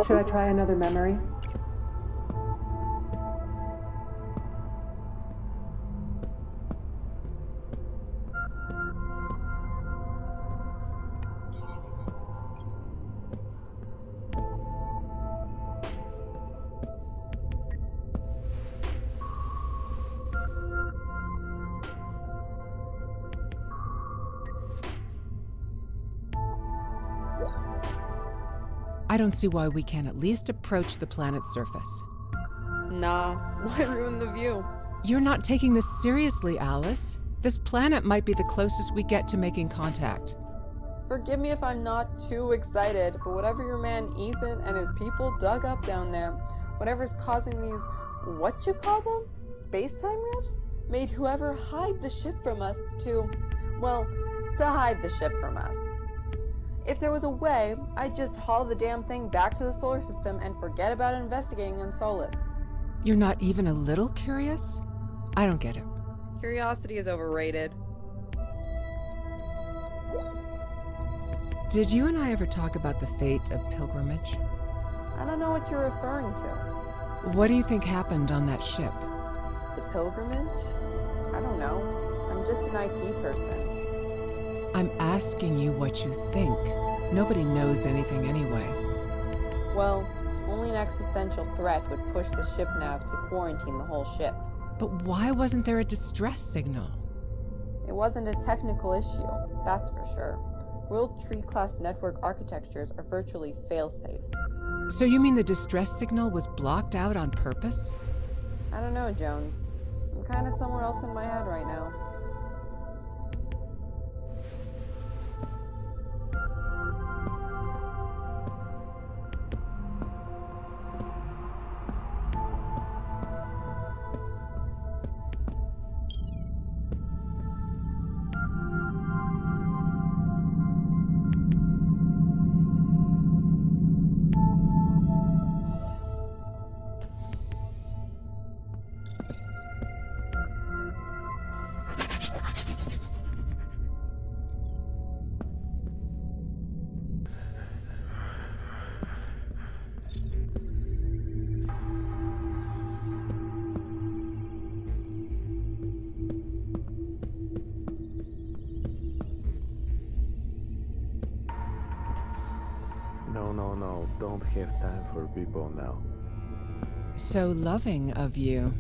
Should I try another memory? I don't see why we can't at least approach the planet's surface. Nah, why ruin the view? You're not taking this seriously, Alice. This planet might be the closest we get to making contact. Forgive me if I'm not too excited, but whatever your man Ethan and his people dug up down there, whatever's causing these, what you call them? Space-time rifts? Made whoever hide the ship from us to hide the ship from us. If there was a way, I'd just haul the damn thing back to the solar system and forget about investigating on Solus. You're not even a little curious? I don't get it. Curiosity is overrated. Did you and I ever talk about the fate of pilgrimage? I don't know what you're referring to. What do you think happened on that ship? The pilgrimage? I don't know. I'm just an IT person. I'm asking you what you think. Nobody knows anything anyway. Well, only an existential threat would push the ship nav to quarantine the whole ship. But why wasn't there a distress signal? It wasn't a technical issue, that's for sure. World Tree class network architectures are virtually fail-safe. So you mean the distress signal was blocked out on purpose? I don't know, Jones. I'm kinda somewhere else in my head right now. No, don't have time for people now. So loving of you.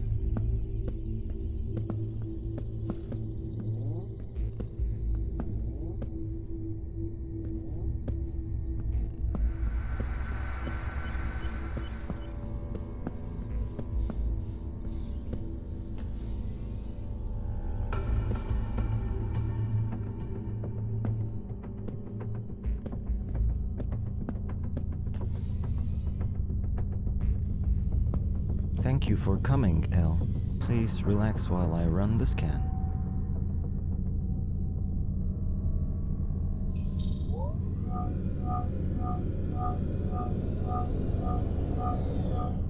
Thank you for coming, Elle. Please relax while I run the scan.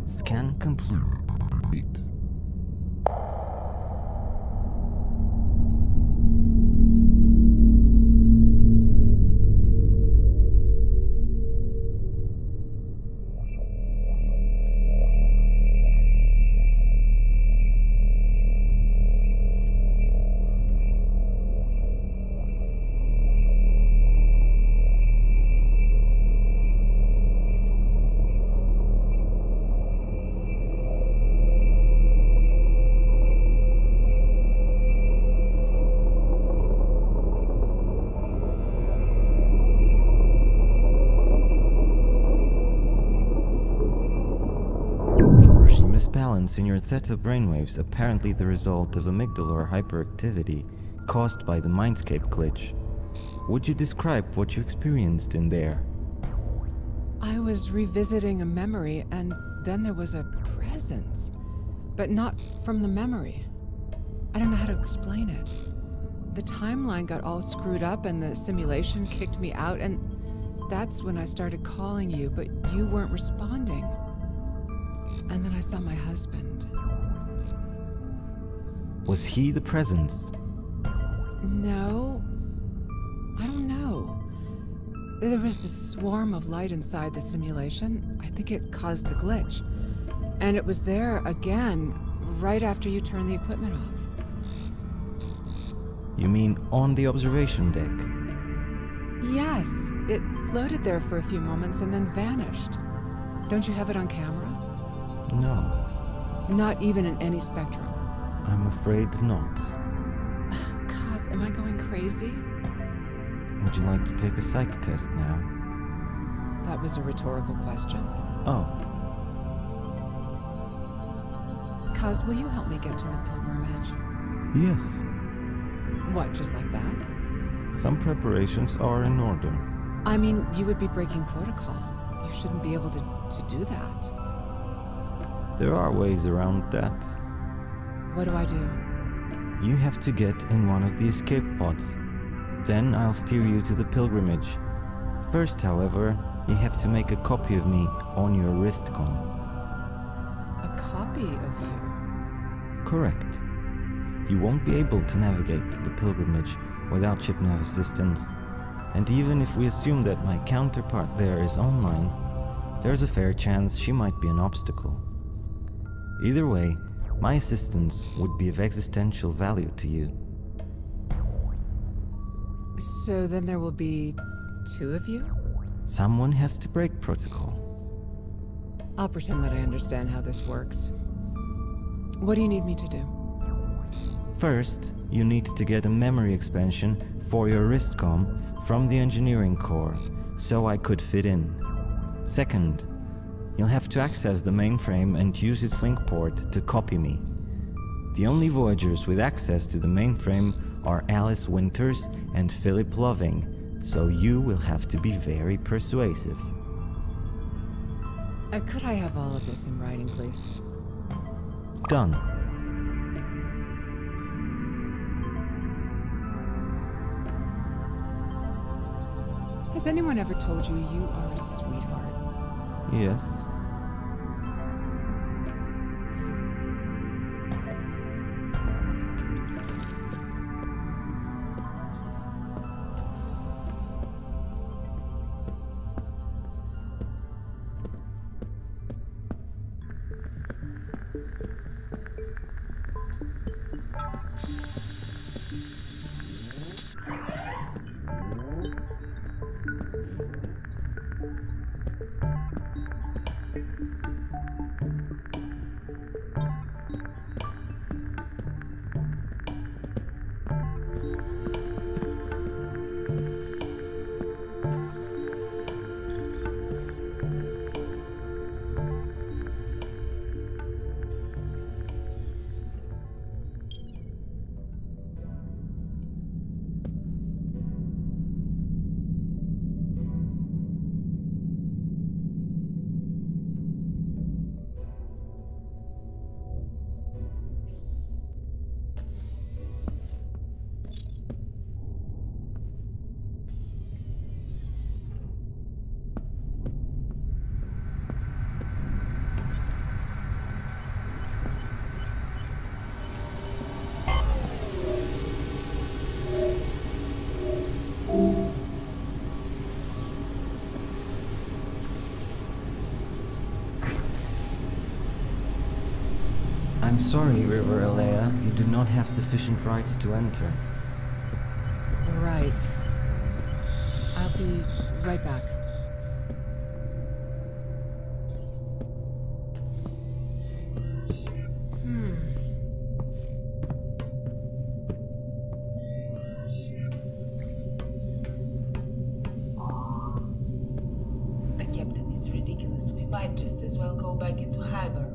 Scan complete. Misbalance in your theta brainwaves, apparently the result of amygdala hyperactivity caused by the Mindscape glitch. Would you describe what you experienced in there? I was revisiting a memory, and then there was a presence, but not from the memory. I don't know how to explain it. The timeline got all screwed up and the simulation kicked me out, and that's when I started calling you, but you weren't responding. And then I saw my husband. Was he the presence? No. I don't know. There was this swarm of light inside the simulation. I think it caused the glitch. And it was there again right after you turned the equipment off. You mean on the observation deck? Yes, it floated there for a few moments and then vanished. Don't you have it on camera? No, Not even in any spectrum. I'm afraid not. Kaz, am I going crazy? Would you like to take a psych test now? That was a rhetorical question. Oh, Kaz, will you help me get to the pilgrimage? yes. What, just like that? Some preparations are in order. I mean, you would be breaking protocol. You shouldn't be able to do that. There are ways around that. What do I do? You have to get in one of the escape pods. Then I'll steer you to the pilgrimage. First, however, you have to make a copy of me on your wristcom. A copy of you? Correct. You won't be able to navigate to the pilgrimage without shipnav assistance. And even if we assume that my counterpart there is online, there's a fair chance she might be an obstacle. Either way, my assistance would be of existential value to you. So then there will be 2 of you? Someone has to break protocol. I'll pretend that I understand how this works. What do you need me to do? First, you need to get a memory expansion for your wristcom from the engineering core, so I could fit in. Second, you'll have to access the mainframe and use its link port to copy me. The only Voyagers with access to the mainframe are Alice Winters and Philip Loving, so you will have to be very persuasive. Could I have all of this in writing, please? Done. Has anyone ever told you you are a sweetheart? Yes. I'm sorry, River Elea. You do not have sufficient rights to enter. Right. I'll be right back. The captain is ridiculous. We might just as well go back into hibern.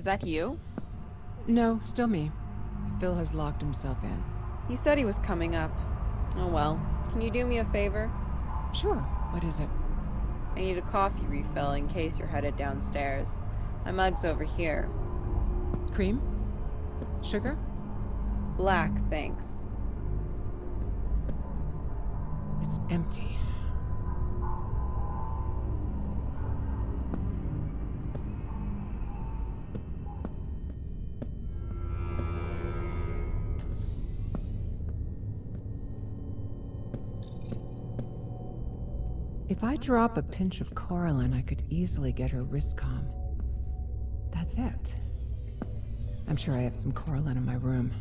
that you? No, still me. Phil has locked himself in. He said he was coming up. Oh well. Can you do me a favor? Sure. What is it? I need a coffee refill in case you're headed downstairs. My mug's over here. Cream? Sugar? Black, thanks. It's empty. If I drop a pinch of Coraline, I could easily get her wrist calm. That's it. I'm sure I have some Coraline in my room.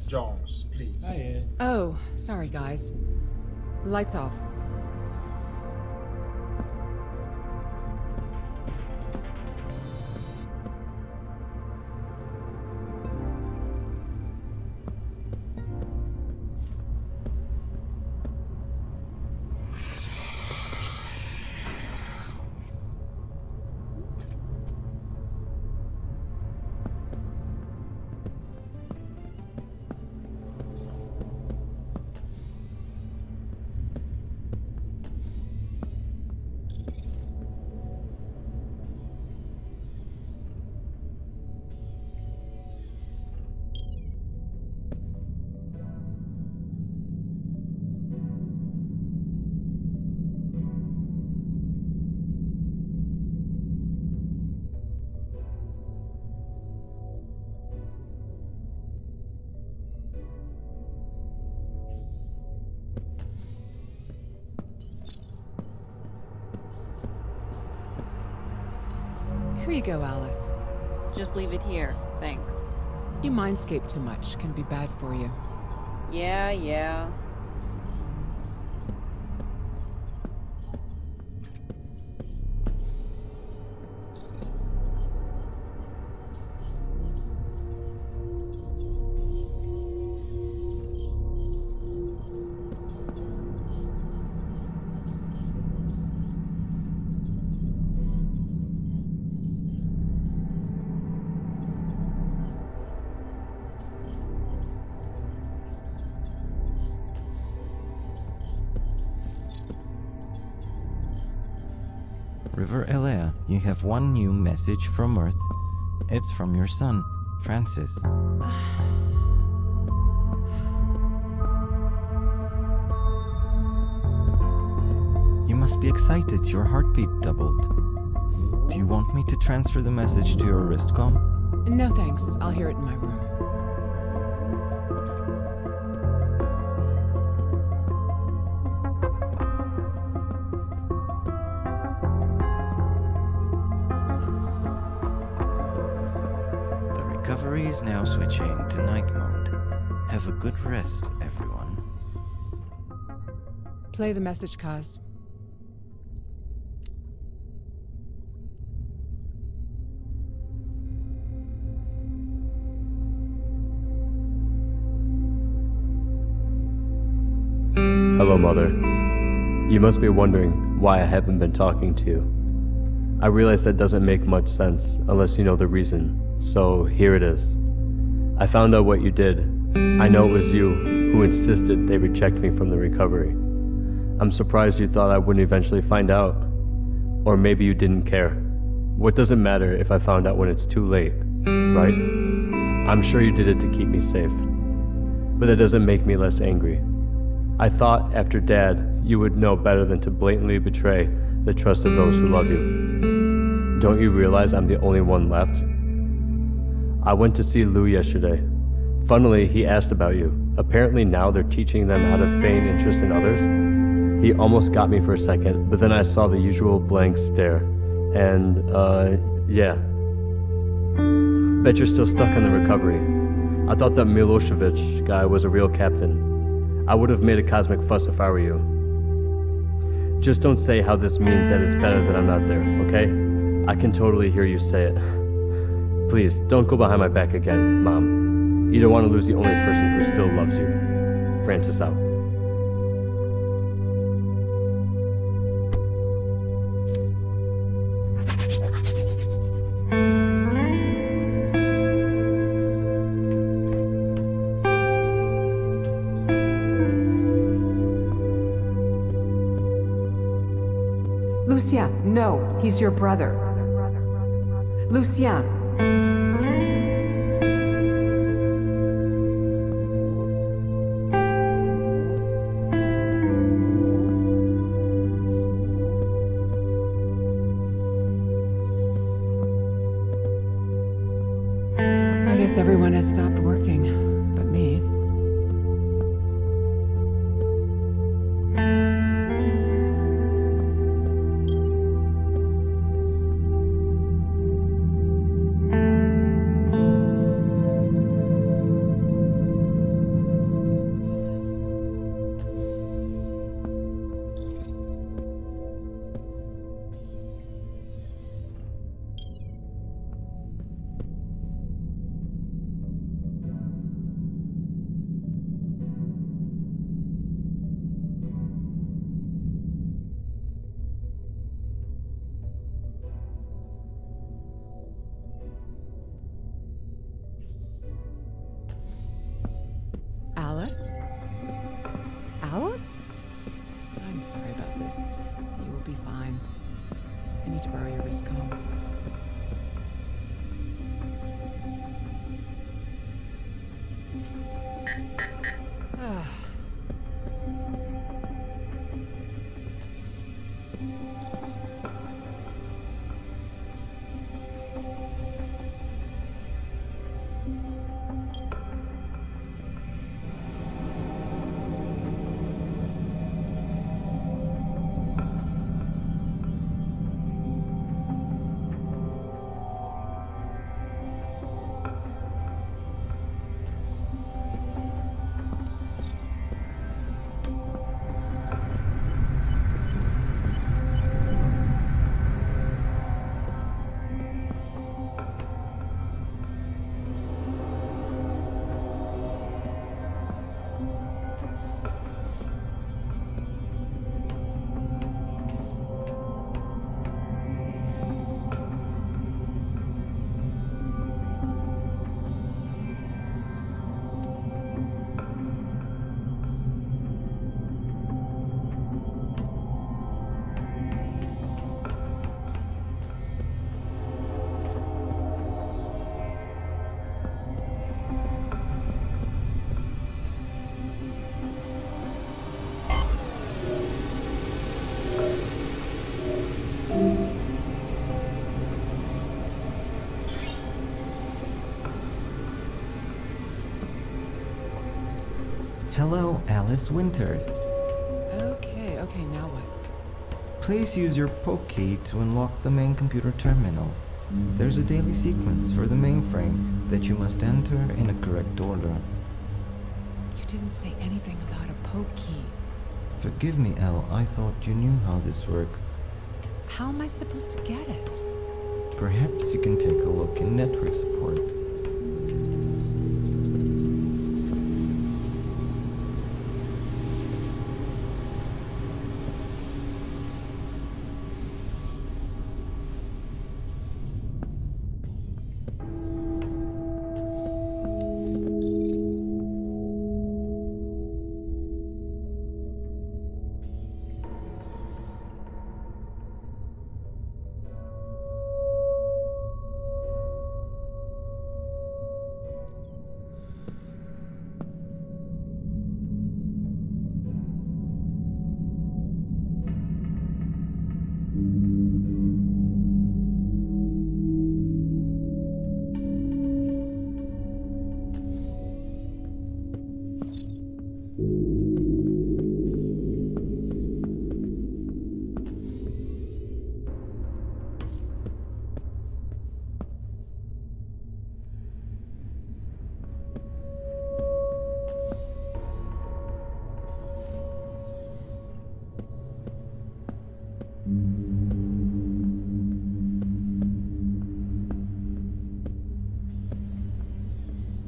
Jones, please. Hiya. Oh, sorry guys. Lights off. Here you go, Alice. Just leave it here, thanks. You mindscape too much. Can be bad for you. Yeah. River Elea, you have one new message from Earth. It's from your son, Francis. You must be excited, your heartbeat doubled. Do you want me to transfer the message to your wristcom? No thanks. I'll hear it in my room. The recovery is now switching to night mode. Have a good rest, everyone. Play the message, Kaz. Hello, Mother. You must be wondering why I haven't been talking to you. I realize that doesn't make much sense unless you know the reason, so here it is. I found out what you did. I know it was you who insisted they reject me from the recovery. I'm surprised you thought I wouldn't eventually find out. Or maybe you didn't care. What does it matter if I found out when it's too late, right? I'm sure you did it to keep me safe. But that doesn't make me less angry. I thought, after Dad, you would know better than to blatantly betray the trust of those who love you. Don't you realize I'm the only one left? I went to see Lou yesterday. Funnily, he asked about you. Apparently now they're teaching them how to feign interest in others. He almost got me for a second, but then I saw the usual blank stare. And, yeah. Bet you're still stuck in the recovery. I thought that Milosevic guy was a real captain. I would have made a cosmic fuss if I were you. Just don't say how this means that it's better that I'm not there, okay? I can totally hear you say it. Please, don't go behind my back again, Mom. You don't want to lose the only person who still loves you. Francis out. Lucien, no, he's your brother. Lucien. I guess everyone has stopped working, but me. Alice? Alice? I'm sorry about this. You will be fine. I need to borrow your wrist comb. Hello, Alice Winters. Okay, now what? Please use your poke key to unlock the main computer terminal. There's a daily sequence for the mainframe that you must enter in a correct order. You didn't say anything about a poke key. Forgive me, Elle, I thought you knew how this works. How am I supposed to get it? Perhaps you can take a look in network support.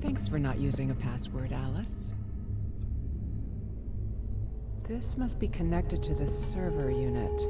Thanks for not using a password, Alice. This must be connected to the server unit.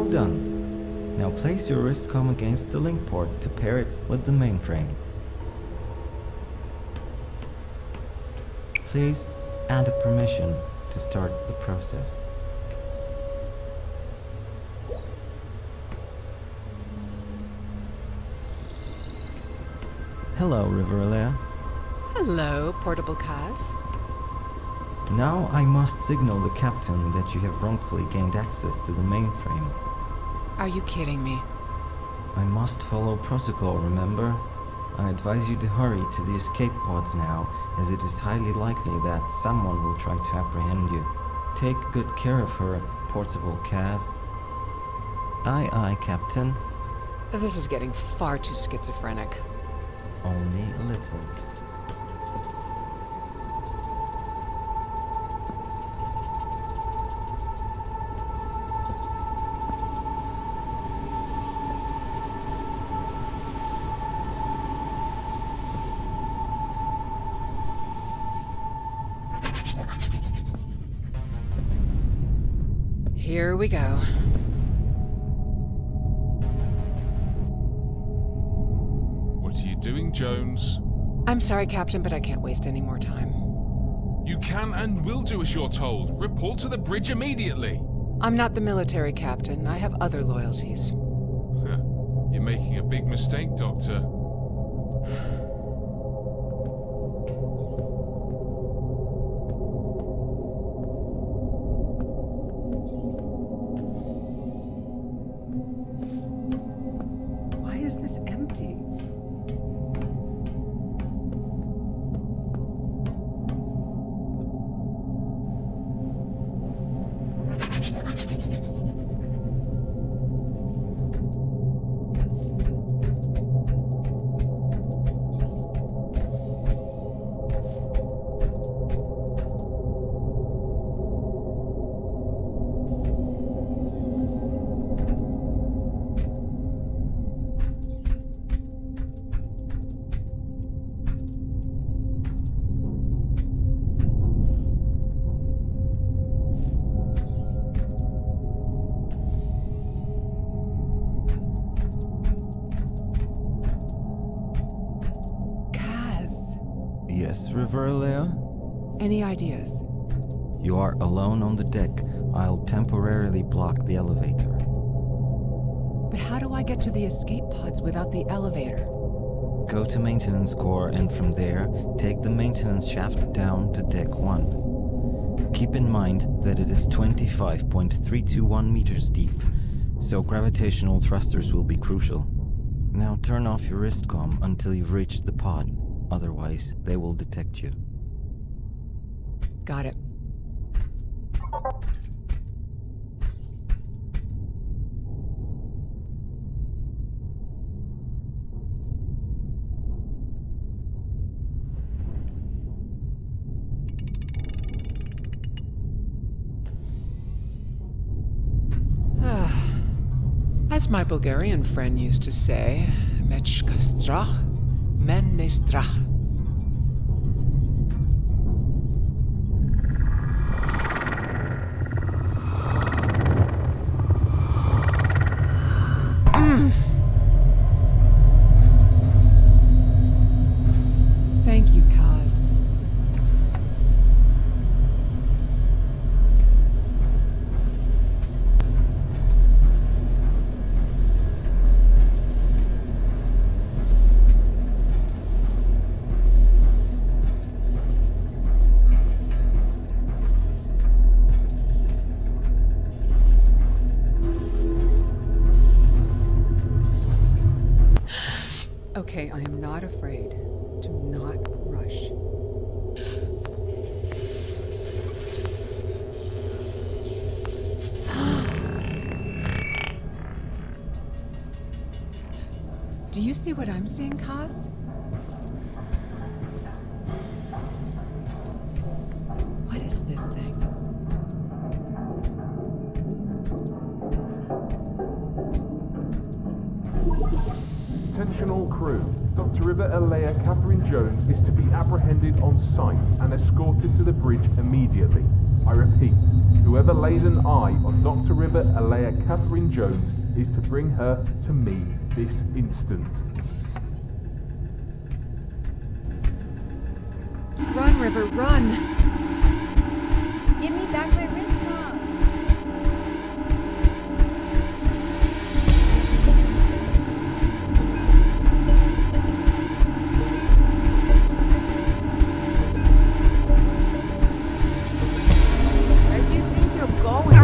Well done. Now place your wristcom against the link port to pair it with the mainframe. Please add a permission to start the process. Hello, River Elea. Hello, portable Kaz. Now I must signal the captain that you have wrongfully gained access to the mainframe. Are you kidding me? I must follow protocol, remember? I advise you to hurry to the escape pods now, as it is highly likely that someone will try to apprehend you. Take good care of her, portable Kaz. Aye, aye, Captain. This is getting far too schizophrenic. Only a little. Here we go. What are you doing, Jones? I'm sorry, Captain, but I can't waste any more time. You can and will do as you're told. Report to the bridge immediately. I'm not the military captain. I have other loyalties. You're making a big mistake, Doctor. Why is this empty? Yes, River Elea? Any ideas? You are alone on the deck. I'll temporarily block the elevator. But how do I get to the escape pods without the elevator? Go to maintenance core and from there, take the maintenance shaft down to deck 1. Keep in mind that it is 25.321 meters deep, so gravitational thrusters will be crucial. Now turn off your wristcom until you've reached the pod. Otherwise, they will detect you. Got it. As my Bulgarian friend used to say, Mechka strach, men ne strach. Thank you, Kaz. Okay, I am not afraid. Do not rush. Do you see what I'm seeing, Kaz? What is this thing? Attention all crew. Dr. River Elea Catherine Jones is to be apprehended on site and escorted to the bridge immediately. I repeat, Whoever lays an eye on Dr. River Elea Catherine Jones is to bring her to me this instant. Run, River, run! Give me back my wrist pump. Where do you think you're going?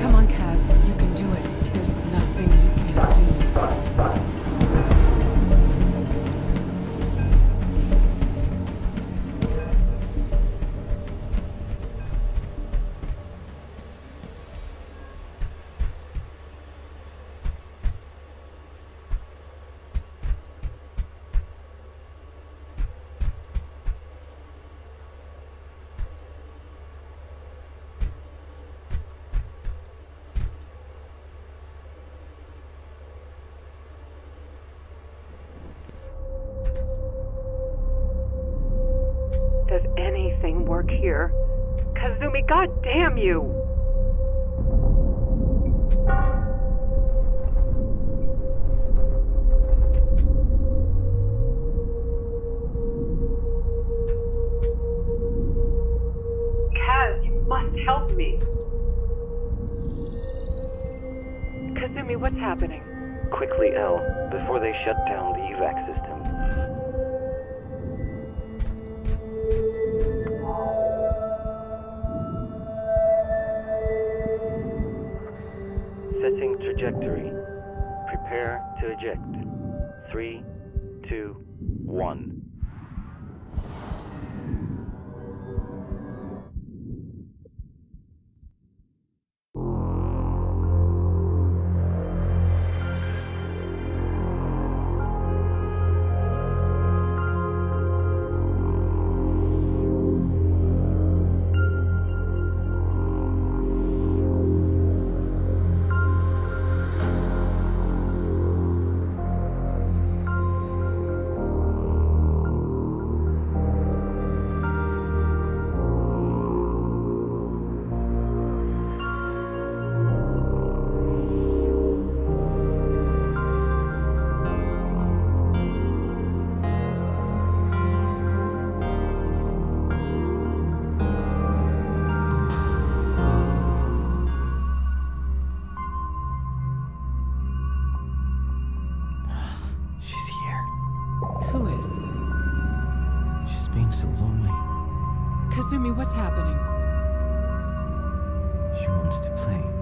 Come on, Kaz, you can do it. There's nothing you can't do. Does anything work here? Kazumi, goddamn you! Kaz, you must help me. Kazumi, what's happening? Quickly, El, before they shut down the evac system. Setting trajectory. Prepare to eject. 3, 2, 1. Who is? She's being so lonely. Kazumi, what's happening? She wants to play.